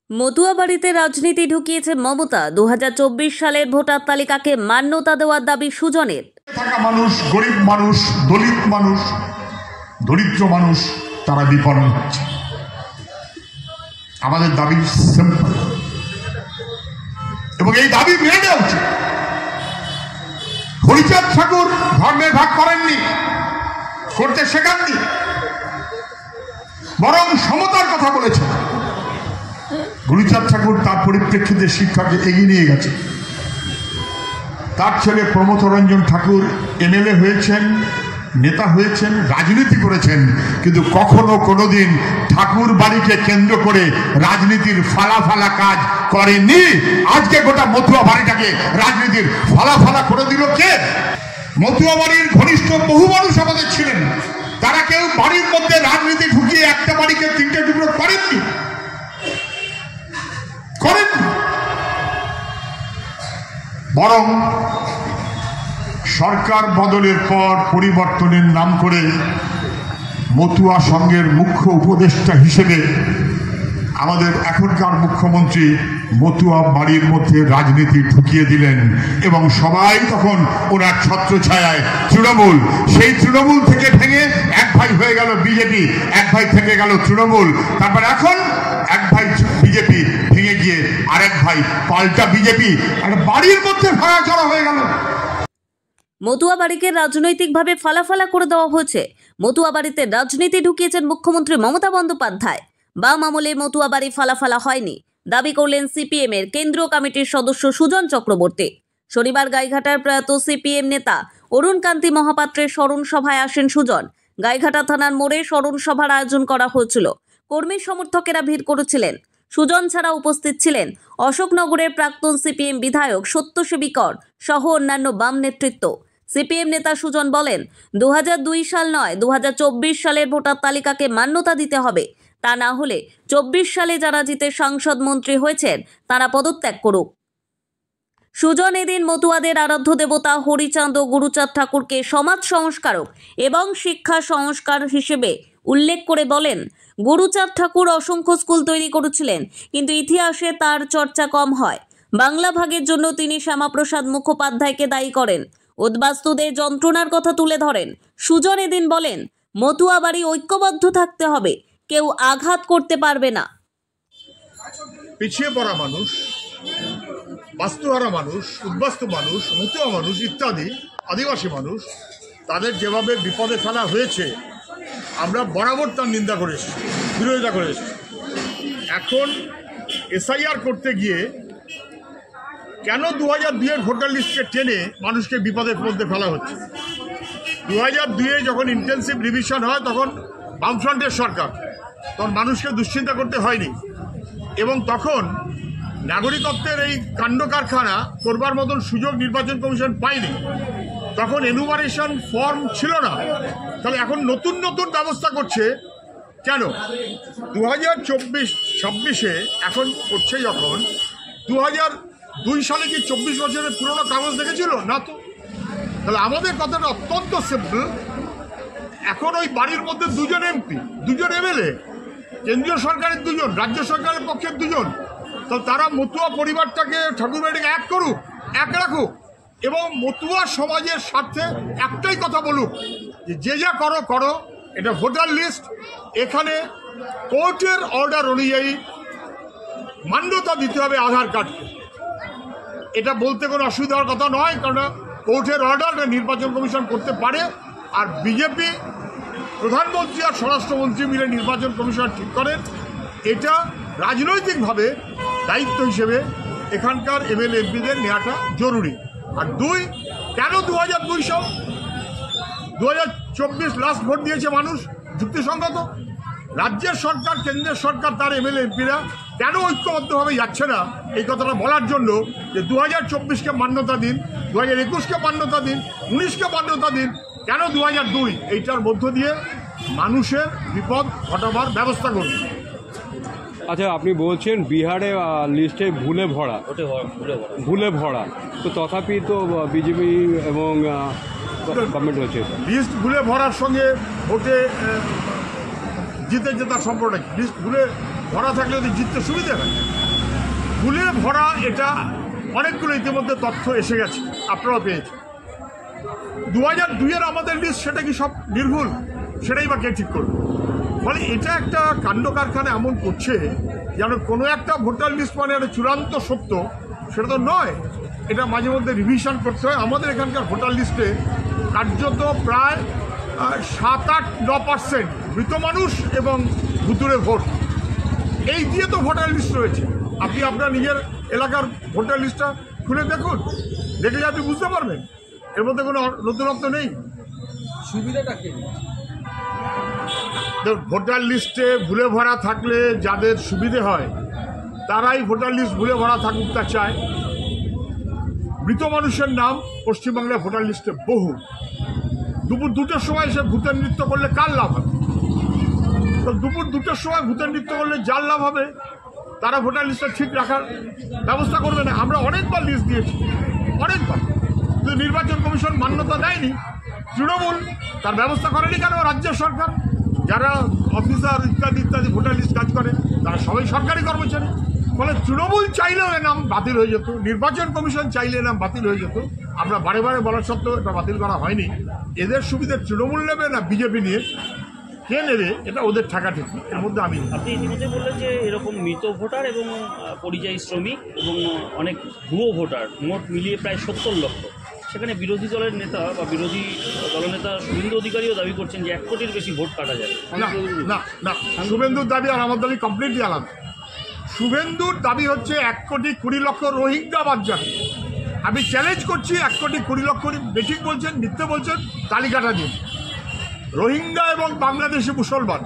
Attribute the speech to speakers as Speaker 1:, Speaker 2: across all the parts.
Speaker 1: মতুয়াবাড়িতে রাজনীতি ঢুকিয়েছে মমতা। 2024 সালের ভোটার তালিকাকে মান্যতা দেওয়ার দাবি সুজনের।
Speaker 2: থাকা মানুষ, গরিব মানুষ, দলিত মানুষ, দরিদ্র মানুষ তারা বিপন্ন হচ্ছে। আমাদের দাবি সিম্পল এবং এই দাবি মেনে নেওয়া উচিত। হরিচাঁদ ঠাকুর ধর্মের ভাগ করেননি, করতে শেখাননি, বরং সমতার কথা বলেছেন। হরিচাঁদ ঠাকুর তার পরিপ্রেক্ষিতে শিক্ষাকে এগিয়ে নিয়ে গেছে। তার ছেলে প্রমথ রঞ্জন ঠাকুর এমএলএ হয়েছেন, নেতা হয়েছেন, রাজনীতি করেছেন, কিন্তু কখনো কোনোদিন ঠাকুর বাড়িকে কেন্দ্র করে রাজনীতির ফালা কাজ করেননি। আজকে গোটা মতুয়া বাড়িটাকে রাজনীতির ফালা করে দিল কে? মতুয়া বাড়ির ঘনিষ্ঠ বহু মানুষ আমাদের ছিলেন, তারা কেউ বাড়ির মধ্যে রাজনীতি ঢুকিয়ে একটা বাড়িকে তিনটে টুকরো করেননি। বরং সরকার বদলের পর পরিবর্তনের নাম করে মতুয়া সংঘের মুখ্য উপদেষ্টা হিসেবে আমাদের এখনকার মুখ্যমন্ত্রী মতুয়া বাড়ির মধ্যে রাজনীতি ঢুকিয়ে দিলেন এবং সবাই তখন ওনার ছত্রছায়ায় তৃণমূল, সেই তৃণমূল থেকে ভেঙে এক ভাই হয়ে গেল বিজেপি, এক ভাই থেকে গেল তৃণমূল, তারপর এখন এক ভাই বিজেপি ভেঙে গিয়ে আরেক ভাই পাল্টা বিজেপি, বাড়ির মধ্যে ভাঙাচড়া হয়ে গেল।
Speaker 1: মতুয়া বাড়িকে রাজনৈতিকভাবে ফালা করে দেওয়া হয়েছে। মতুয়া বাড়িতে রাজনীতি ঢুকিয়েছেন মুখ্যমন্ত্রী মমতা বন্দ্যোপাধ্যায়। বাম আমলে মতুয়া বাড়ি ফালা হয়নি দাবি করলেন সিপিএম এর কেন্দ্রীয় কমিটির সদস্য সুজন চক্রবর্তী। শনিবার গাইঘাটার প্রয়াত সিপিএম নেতা অরুণ কান্তি মহাপাত্রের স্মরণ সভায় আসেন সুজন। গাইঘাটা থানার মোড়ে স্মরণ সভার আয়োজন করা হয়েছিল। কর্মী সমর্থকেরা ভিড় করেছিলেন। সুজন ছাড়া উপস্থিত ছিলেন অশোকনগরের প্রাক্তন সিপিএম বিধায়ক সত্যসেবী কর সহ অন্যান্য বাম নেতৃত্ব। সিপিএম নেতা সুজন বলেন, 2002 সাল নয়, 2024 সালের ভোটার তালিকাকে মান্যতা দিতে হবে। তা না হলে 24 সালে যারা জিতে সাংসদ মন্ত্রী হয়েছেন তারা পদত্যাগ করুক। সুজন এদিন মতুয়াদের আরাধ্য দেবতা হরিচাঁদ ও গুরুচাঁদ ঠাকুরকে সমাজ সংস্কারক এবং শিক্ষা সংস্কার হিসেবে উল্লেখ করে বলেন, গুরুচাঁদ ঠাকুর অসংখ্য স্কুল তৈরি করেছিলেন, কিন্তু ইতিহাসে তার চর্চা কম হয়। বাংলা ভাগের জন্য তিনি শ্যামাপ্রসাদ মুখোপাধ্যায়কে দায়ী করেন। উদ্বাস্তুদের যন্ত্রণার কথা তুলে ধরেন। সুজন এদিন বলেন, মতুয়া বাড়ি ঐক্যবদ্ধ থাকতে হবে, কেউ আঘাত করতে পারবে না।
Speaker 2: পিছিয়ে পড়া মানুষ, বাস্তুহারা মানুষ, উদ্বাস্তু মানুষ, মতুয়া মানুষ ইত্যাদি আদিবাসী মানুষ, তাদের যেভাবে বিপদে ফেলা হয়েছে আমরা বরাবর তার নিন্দা করেছি, বিরোধিতা করেছি। এখন এসআইআর করতে গিয়ে কেন 2002-এর ভোটার লিস্টকে টেনে মানুষকে বিপদের মধ্যে ফেলা হচ্ছে? 2002-এ যখন ইন্টেন্সিভ রিভিশন হয় তখন বামফ্রন্টের সরকার, তখন মানুষকে দুশ্চিন্তা করতে হয়নি এবং তখন নাগরিকত্বের এই কাণ্ড কারখানা করবার মতন সুযোগ নির্বাচন কমিশন পায়নি। তখন এনুমারেশন ফর্ম ছিল না। তাহলে এখন নতুন ব্যবস্থা করছে কেন? 2024-26-এ এখন করছে যখন 2002 সালে কি 24 বছরের পুরোনো কাগজ দেখেছিল না? তো তাহলে আমাদের কথাটা অত্যন্ত সিম্পল। এখন ওই বাড়ির মধ্যে 2জন এমপি, 2জন এমএলএ, কেন্দ্রীয় সরকারের 2জন, রাজ্য সরকারের পক্ষের 2জন, তো তারা মতুয়া পরিবারটাকে ঠাকুরবাড়িটাকে এক করুক, এক রাখুক এবং মতুয়া সমাজের স্বার্থে একটাই কথা বলুক যে যা করো, এটা ভোটার লিস্ট, এখানে কোর্টের অর্ডার অনুযায়ী মান্যতা দিতে হবে আধার কার্ডকে। এটা বলতে কোনো অসুবিধার কথা নয়, কারণ কোর্টের অর্ডার নির্বাচন কমিশন করতে পারে। আর বিজেপি প্রধানমন্ত্রী আর স্বরাষ্ট্রমন্ত্রী মিলে নির্বাচন কমিশন ঠিক করেন। এটা রাজনৈতিকভাবে দায়িত্ব হিসেবে এখানকার এমএলএ এমপিদের নেওয়াটা জরুরি। আর 2, কেন 2002 সাল? 2024 লাস্ট ভোট দিয়েছে মানুষ, যুক্তিসঙ্গত। রাজ্যের সরকার, কেন্দ্রের সরকার, তার এমএলএ এমপিরা কেন ঐক্যবদ্ধভাবে যাচ্ছে না এই কথাটা বলার জন্য যে 2024-কে মান্যতা দিন, 2021-কে মান্যতা দিন, 19-কে মান্যতা দিন, কেন 2002? এইটার মধ্য দিয়ে মানুষের বিপদ ঘটাবার ব্যবস্থা করুন।
Speaker 3: আচ্ছা, আপনি বলছেন বিহারে লিস্টে ভুলে ভরা, তো তথাপি তো বিজেপি এবং গভর্নমেন্ট হচ্ছে।
Speaker 2: লিস্ট ভুলে ভরার সঙ্গে ভোটে জিতে জেতার সম্পর্কটা কি? লিস্ট ভুলে ভরা থাকলে যদি জিততে সুবিধে হয়। ভুলে ভরা এটা অনেকগুলো ইতিমধ্যে তথ্য এসে গেছে, আপনারাও পেয়েছেন। 2002-এর আমাদের লিস্ট, সেটা কি সব নির্ভুল? সেটাই বা কে ঠিক করবে? ফলে এটা একটা কাণ্ড কারখানা এমন করছে যেন কোনো একটা ভোটার লিস্ট মানে একটা চূড়ান্ত সত্য, সেটা তো নয়। এটা মাঝে মধ্যে রিভিশন করতে হয়। আমাদের এখানকার ভোটার লিস্টে কার্যত প্রায় 7-8-9% মৃত মানুষ এবং ভুতুড়ে ভোট, এই দিয়ে তো ভোটার লিস্ট রয়েছে। আপনি আপনার নিজের এলাকার ভোটার লিস্টটা খুলে দেখুন, দেখলে আপনি বুঝতে পারবেন এর মধ্যে কোনো নতুনত্ব নেই।
Speaker 4: সুবিধাটা কি?
Speaker 2: ভোটার লিস্টে ভুলে ভরা থাকলে যাদের সুবিধে হয় তারাই ভোটার লিস্ট ভুলে ভরা থাকুক তা চায়। মৃত মানুষের নাম পশ্চিমবাংলার ভোটার লিস্টে বহু। দুপুর 2টোর সময় সে ভূতের নৃত্য করলে কার লাভ হবে? তো দুপুর 2টোর সময় ভূতের নৃত্য করলে যার লাভ হবে তারা ভোটার লিস্টটা ঠিক রাখার ব্যবস্থা করবে না। আমরা অনেকবার লিস্ট দিয়েছি, অনেকবার, কিন্তু নির্বাচন কমিশন মান্যতা দেয়নি। তৃণমূল তার ব্যবস্থা করেনি কেন? রাজ্য সরকার, যারা অফিসার ইত্যাদি ইত্যাদি ভোটার লিস্ট কাজ করে তারা সবাই সরকারি কর্মচারী। ফলে তৃণমূল চাইলেও এ নাম বাতিল হয়ে যেত, নির্বাচন কমিশন চাইলে নাম বাতিল হয়ে যেত। আমরা বারে বারে বলার সত্ত্বেও এটা বাতিল করা হয়নি। এদের সুবিধে তৃণমূল নেবে না বিজেপি নিয়ে কে নেবে, এটা ওদের ঠেকাঠেকি, এর মধ্যে আমি।
Speaker 5: আপনি ইতিমধ্যে বললেন যে এরকম মৃত ভোটার এবং পরিযায়ী শ্রমিক এবং অনেক ভুয়ো ভোটার মোট মিলিয়ে প্রায় 70 লক্ষ। সেখানে বিরোধী দলের নেতা বা বিরোধী দলনেতা শুভেন্দু অধিকারীও দাবি করছেন যে 1 কোটির বেশি ভোট কাটা যাবে।
Speaker 2: না না না, শুভেন্দুর দাবি আর আমার দাবি কমপ্লিটলি আলাদা। শুভেন্দুর দাবি হচ্ছে 1,20,00,000 রোহিঙ্গা বাদ যাবে। আমি চ্যালেঞ্জ করছি, 1,20,00,000 বেঠিক বলছেন, মিথ্যে বলছেন, তালিকাটা দিন। রোহিঙ্গা এবং বাংলাদেশি মুসলমান,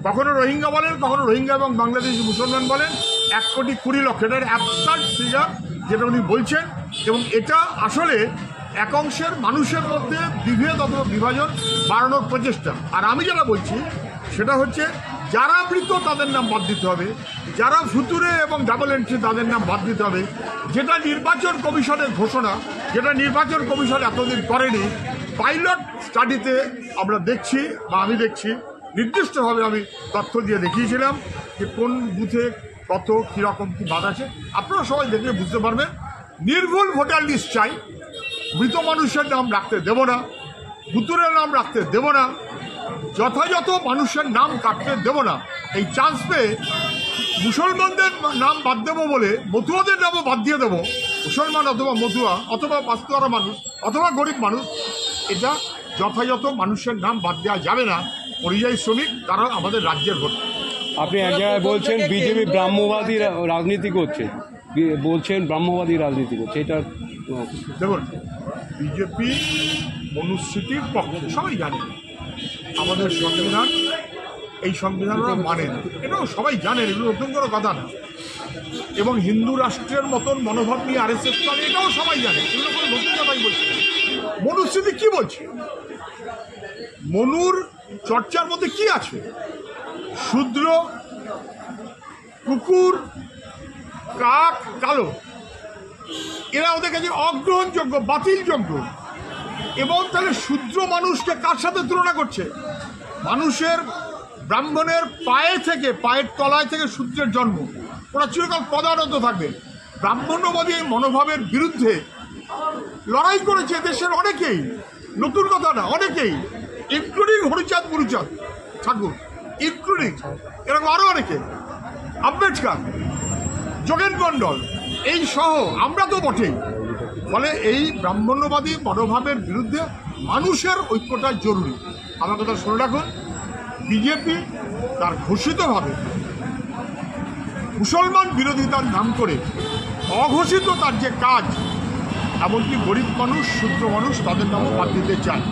Speaker 2: কখনো রোহিঙ্গা বলেন, কখনো রোহিঙ্গা এবং বাংলাদেশি মুসলমান বলেন। 1,20,00,000 এটার অ্যাবসার্ড ফিগার যেটা উনি বলছেন, এবং এটা আসলে এক অংশের মানুষের মধ্যে বিভেদ অথবা বিভাজন বাড়ানোর প্রচেষ্টা। আর আমি যেটা বলছি সেটা হচ্ছে যারা মৃত তাদের নাম বাদ দিতে হবে, যারা ভুতুরে এবং ডাবল এন্ট্রি তাদের নাম বাদ দিতে হবে। যেটা নির্বাচন কমিশনের ঘোষণা, যেটা নির্বাচন কমিশন এতদিন করেনি, পাইলট স্টাডিতে আমরা দেখছি বা আমি দেখছি, নির্দিষ্টভাবে আমি তথ্য দিয়ে দেখিয়েছিলাম যে কোন বুথে কত কীরকম কী বাদ আছে। আপনারা সবাই দেখলে বুঝতে পারবেন। নির্ভুল ভোটার লিস্ট চাই, মৃত মানুষের নাম রাখতে দেব না, ভুতুরের নাম রাখতে দেব না, যথাযথ মানুষের নাম কাটতে দেব না। এই চান্স পেয়ে মুসলমানদের নাম বাদ দেবো বলে মতুয়াদের নামও বাদ দিয়ে দেবো। মুসলমান অথবা মতুয়া অথবা পাঁচতোয়ারা মানুষ অথবা গরিব মানুষ, এটা যথাযথ মানুষের নাম বাদ দেওয়া যাবে না। পরিযায়ী শ্রমিক তারা আমাদের রাজ্যের ভোট।
Speaker 3: আপনি এক জায়গায় বলছেন বিজেপি ব্রাহ্মবাদী রাজনীতি করছে, বলছেন ব্রাহ্মবাদী রাজনীতি করছে, এটা
Speaker 2: দেখুন, বিজেপি মনুস্মৃতির পক্ষে, সবাই জানে। আমাদের সংবিধান, এই সংবিধান ওরা মানে না, এটাও সবাই জানেন, এগুলো নতুন কোনো কথা না। এবং হিন্দু রাষ্ট্রের মতন মনোভাব নিয়ে RSS চলে, এটাও সবাই জানে, এগুলো কোনো নতুন কথাই বলছে। মনুস্মৃতি কি বলছে? মনুর চর্চার মধ্যে কি আছে? শূদ্র, কুকুর, কাক, কালো, এরা ওদের কাছে অগ্রহণযোগ্য, বাতিলযোগ্য। এবং তাহলে শূদ্র মানুষকে কার সাথে তুলনা করছে? মানুষের, ব্রাহ্মণের পায়ে থেকে, পায়ের তলায় থেকে শূদ্রের জন্ম, ওরা চিরকাল পদানত থাকবে। ব্রাহ্মণ্যবাদী মনোভাবের বিরুদ্ধে লড়াই করেছে দেশের অনেকেই, নতুন কথা না, অনেকেই, ইনক্লুডিং হরিচাঁদ গুরুচাঁদ ঠাকুর, ইনক্লুডিং এরকম আরও অনেকে, আম্বেদকর, যোগেন মণ্ডল, এই সহ আমরা তো বটেই। ফলে এই ব্রাহ্মণ্যবাদী মনোভাবের বিরুদ্ধে মানুষের ঐক্যটা জরুরি। আমার কথা শুনে রাখুন, বিজেপি তার ঘোষিতভাবে মুসলমান বিরোধিতার নাম করে অঘোষিত তার যে কাজ, এমনকি গরিব মানুষ, শূদ্র মানুষ, তাদের নামও বাদ দিতে চায়।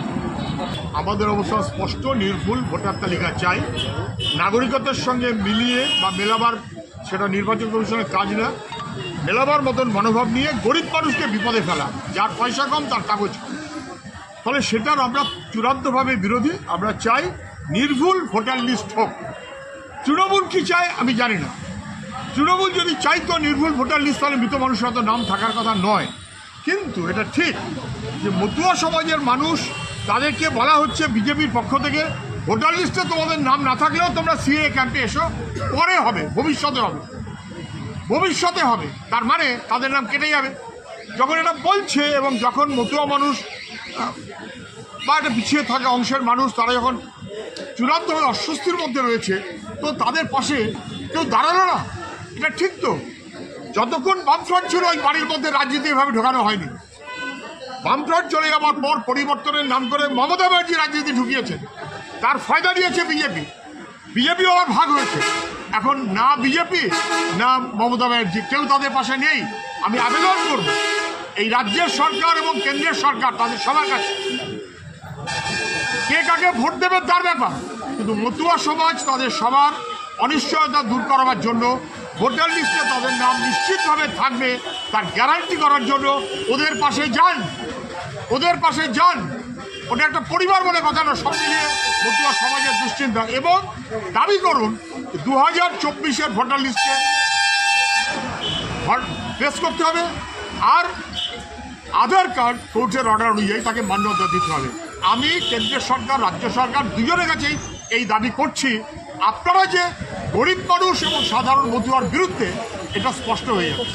Speaker 2: আমাদের অবস্থা স্পষ্ট, নির্ভুল ভোটার তালিকা চাই। নাগরিকতার সঙ্গে মিলিয়ে বা মেলাবার, সেটা নির্বাচন কমিশনের কাজ না। মেলাবার মতন মনোভাব নিয়ে গরিব মানুষকে বিপদে ফেলা, যার পয়সা কম তার কাগজ কম। ফলে সেটার আমরা চূড়ান্তভাবে বিরোধী। আমরা চাই নির্ভুল ভোটার লিস্ট হোক। তৃণমূল কি চায় আমি জানি না। তৃণমূল যদি চাইতো নির্ভুল ভোটার লিস্ট, তাহলে মৃত মানুষের তো নাম থাকার কথা নয়। কিন্তু এটা ঠিক যে মতুয়া সমাজের মানুষ, তাদেরকে বলা হচ্ছে বিজেপির পক্ষ থেকে ভোটার লিস্টে তোমাদের নাম না থাকলেও তোমরা সিএ ক্যাম্পে এসো, পরে হবে, ভবিষ্যতে হবে, ভবিষ্যতে হবে। তার মানে তাদের নাম কেটে যাবে। যখন এটা বলছে এবং যখন মতুয়া মানুষ বা একটা পিছিয়ে থাকা অংশের মানুষ তারা যখন চূড়ান্তভাবে অস্বস্তির মধ্যে রয়েছে, তো তাদের পাশে কেউ দাঁড়ালো না। এটা ঠিক তো? যতক্ষণ বামফ্রন্ট ছিল ওই বাড়ির মধ্যে রাজনীতি এভাবে ঢোকানো হয়নি। বামফ্রন্ট চলে যাওয়ার পর পরিবর্তনের নাম করে মমতা ব্যানার্জি রাজনীতি ঢুকিয়েছেন, তার ফায়দা নিয়েছে বিজেপি। বিজেপিও আবার ভাগ হয়েছে। এখন না বিজেপি না মমতা ব্যানার্জি, কেউ তাদের পাশে নেই। আমি আবেদন করব এই রাজ্যের সরকার এবং কেন্দ্রের সরকার তাদের সবার কাছে, কে কাকে ভোট দেবে তার ব্যাপার, কিন্তু মতুয়া সমাজ তাদের সবার অনিশ্চয়তা দূর করার জন্য ভোটার লিস্টে তাদের নাম নিশ্চিতভাবে থাকবে তার গ্যারান্টি করার জন্য ওদের পাশে যান, ওদের পাশে যান। ওটা একটা পরিবার বলে কথা না, সব মিলিয়ে মতুয়া সমাজের দুশ্চিন্তা। এবং দাবি করুন 2024-এর ভোটার লিস্টে প্রেস করতে হবে, আর আধার কার্ড কোর্টের অর্ডার অনুযায়ী তাকে মান্যতা দিতে হবে। আমি কেন্দ্রের সরকার রাজ্য সরকার দুজনের কাছেই এই দাবি করছি। আপনারা যে গরিব মানুষ এবং সাধারণ মতুয়ার বিরুদ্ধে, এটা স্পষ্ট হয়ে যাবে।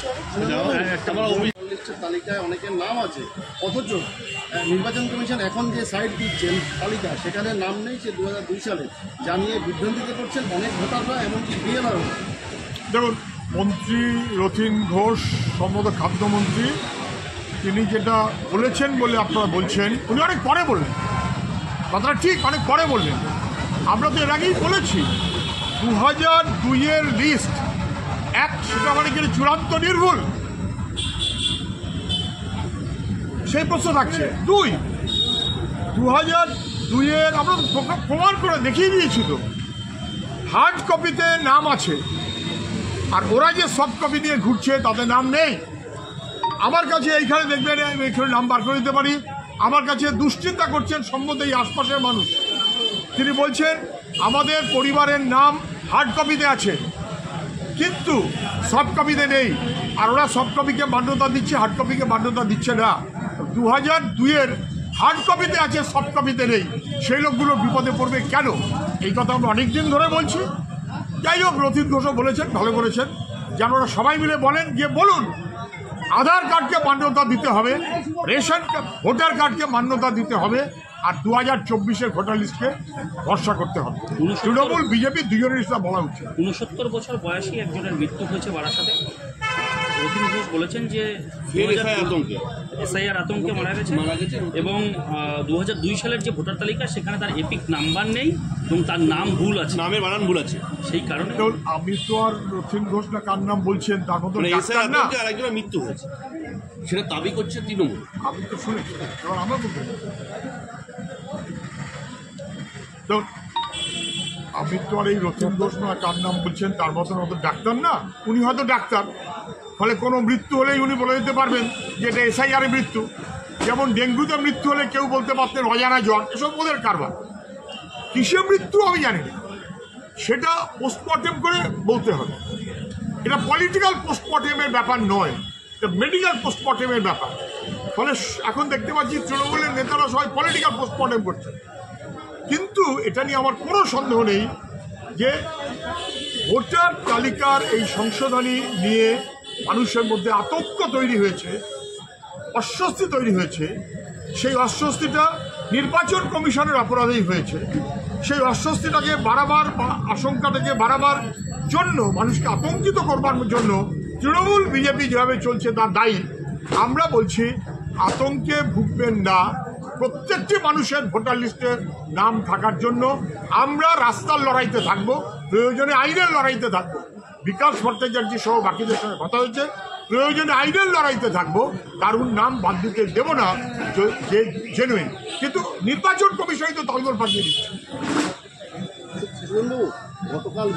Speaker 6: লিস্টের তালিকায় অনেকের নাম আছে, অথচ নির্বাচন কমিশন এখন যে সাইট দিচ্ছেন তালিকা, সেখানে নাম নেই সে 2002 সালে, যা নিয়ে বিভ্রান্তিতে করছেন অনেক ভোটাররা, এমনকি বিএলআরও।
Speaker 2: দেখুন, মন্ত্রী রথীন ঘোষ সম্ভবত খাদ্যমন্ত্রী, তিনি যেটা বলেছেন বলে আপনারা বলছেন, উনি অনেক পরে বললেন কথাটা, ঠিক অনেক পরে বললেন। আমরা তো এর আগেই বলেছি 2002-এর লিস্ট এক, সেটা মানে কি চূড়ান্ত নির্ভুল, সেই প্রশ্ন থাকছে। 2002-এর আমরা প্রমাণ করে দেখিয়ে দিয়েছি তো, হার্ড কপিতে নাম আছে, আর ওরা যে সফট কপি নিয়ে ঘুরছে তাতে নাম নেই। আমার কাছে এইখানে দেখবেন, আমি এইখানে নাম বার করে দিতে পারি। আমার কাছে দুশ্চিন্তা করছেন সম্বন্ধে এই আশপাশের মানুষ, তিনি বলছেন আমাদের পরিবারের নাম হার্ড কপিতে আছে কিন্তু সফট কপিতে নেই, আর ওরা সফট কপিকে মান্যতা দিচ্ছে, হার্ড কপিকে মান্যতা দিচ্ছে না। 2002-এর হার্ড কপিতে আছে, সফট কপিতে নেই, সেই লোকগুলো বিপদে পড়বে কেন? এই কথা আমরা অনেক দিন ধরে বলছি। যাই হোক, রথীন ঘোষও বলেছেন, ভালো করেছেন, যেন ওরা সবাই মিলে বলেন, গিয়ে বলুন আধার কার্ডকে মান্যতা দিতে হবে, রেশন ভোটার কার্ডকে মান্যতা দিতে হবে, আর 2024-এর ভোটার লিস্টকে ভরসা করতে হবে। তৃণমূল বিজেপি দুজনের ইসলাম বলা উচিত।
Speaker 5: 69 বছর বয়সী একজনের মৃত্যু হয়েছে বারাসাতে। রথীন ঘোষ বলেছেন যে এসআইআর আতঙ্কে মারা গেছে, এবং 2002 সালের যে ভোটার তালিকা সেখানে তার এপিক নাম্বার নেই এবং তার নাম ভুল আছে, নামের বানান ভুল আছে। সেই কারণে
Speaker 2: আমি তো আর রথীন ঘোষ না কার নাম বলছেন তার মতো
Speaker 7: আরেকজনের মৃত্যু হয়েছে, সেটা দাবি করছে তৃণমূল।
Speaker 2: আমি তো শুনেছি, এবার আমরা বলতে তো আমি তো আর এই রথীন ঘোষ না কার নাম বলছেন তার মতন অত ডাক্তার না। উনি হয়তো ডাক্তার, ফলে কোনো মৃত্যু হলেই উনি বলে দিতে পারবেন যে এটা এসআইআর মৃত্যু। যেমন ডেঙ্গুতে মৃত্যু হলে কেউ বলতে পারতেন অজানা জ্বর, এসব ওদের কারবার। কিসে মৃত্যু আমি জানি না, সেটা পোস্টমর্টেম করে বলতে হবে। এটা পলিটিক্যাল পোস্টমর্টেমের ব্যাপার নয়, এটা মেডিকেল পোস্টমর্টেমের ব্যাপার। ফলে এখন দেখতে পাচ্ছি তৃণমূলের নেতারা সবাই পলিটিক্যাল পোস্টমর্টেম করছে। কিন্তু এটা নিয়ে আমার কোনো সন্দেহ নেই যে ভোটার তালিকার এই সংশোধনী নিয়ে মানুষের মধ্যে আতঙ্ক তৈরি হয়েছে, অস্বস্তি তৈরি হয়েছে। সেই অস্বস্তিটা নির্বাচন কমিশনের অপরাধেই হয়েছে। সেই অস্বস্তিটাকে বাড়াবার বা আশঙ্কাটাকে বাড়াবার জন্য, মানুষকে আতঙ্কিত করবার জন্য তৃণমূল বিজেপি যেভাবে চলছে তার দায়ী। আমরা বলছি আতঙ্কে ভুগবেন না, প্রত্যেকটি মানুষের ভোটার লিস্টে নাম থাকার জন্য আমরা রাস্তার লড়াইতে থাকব, প্রয়োজনে আইনের লড়াইতে থাকব। বিকাশ ভট্টাচার্য সহ বাকিদের সঙ্গে কথা হয়েছে, প্রয়োজনে আইনের লড়াইতে থাকবো, কারুর নাম বাদ দিতে দেব না যে জেনুইন। কিন্তু নির্বাচন কমিশনই তো তলগোল পাঠিয়ে দিচ্ছে।
Speaker 6: গতকাল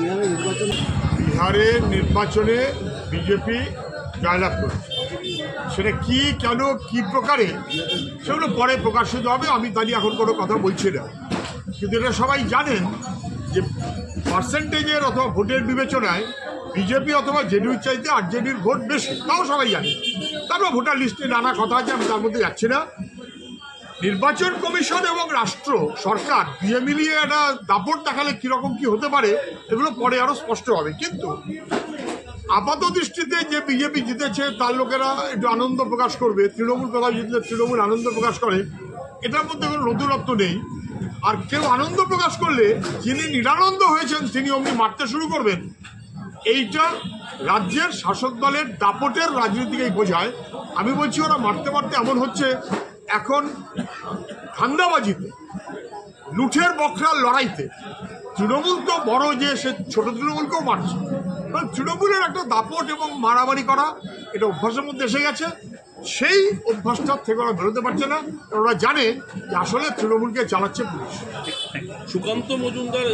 Speaker 2: বিহারের নির্বাচনে বিজেপি জয়লাভ করেছে, সেটা কি, কেন, কি প্রকারে, সেগুলো পরে প্রকাশিত হবে। আমি তা নিয়ে এখন কোনো কথা বলছি না, কিন্তু এটা সবাই জানেন যে পার্সেন্টেজের অথবা ভোটের বিবেচনায় বিজেপি অথবা জেডিইউর চাইতে আরজেডির ভোট বেশি, তাও সবাই জানে। তারপর ভোটার লিস্টে নানা কথা আছে, আমি তার মধ্যে যাচ্ছি না। নির্বাচন কমিশন এবং রাষ্ট্র সরকার দুয়ে মিলিয়ে একটা দাপট দেখালে কিরকম কি হতে পারে এগুলো পরে আরো স্পষ্ট হবে। কিন্তু আপাত দৃষ্টিতে যে বিজেপি জিতেছে তার লোকেরা একটু আনন্দ প্রকাশ করবে, তৃণমূল কোথাও জিতলে তৃণমূল আনন্দ প্রকাশ করে, এটার মধ্যে কোনো নতুনত্ব নেই। আর কেউ আনন্দ প্রকাশ করলে যিনি নিরানন্দ হয়েছেন তিনি অমনি মারতে শুরু করবেন, এইটা রাজ্যের শাসক দলের দাপটের রাজনীতিকেই বোঝায়। আমি বলছি ওরা মারতে মারতে এমন হচ্ছে এখন ধান্দাবাজিতে, লুঠের বকরার লড়াইতে তৃণমূল তো বড় যে সে ছোট তৃণমূলকেও মারছে। তৃণমূলের একটা দাপট এবং মারামারি করা এটা অভ্যাসের মধ্যে এসে গেছে। সেই অভ্যাসটার থেকে ওরা বেরোতে পারছে না, ওরা জানে যে আসলে তৃণমূলকে চালাচ্ছে পুলিশ।
Speaker 7: সুকান্ত মজুমদার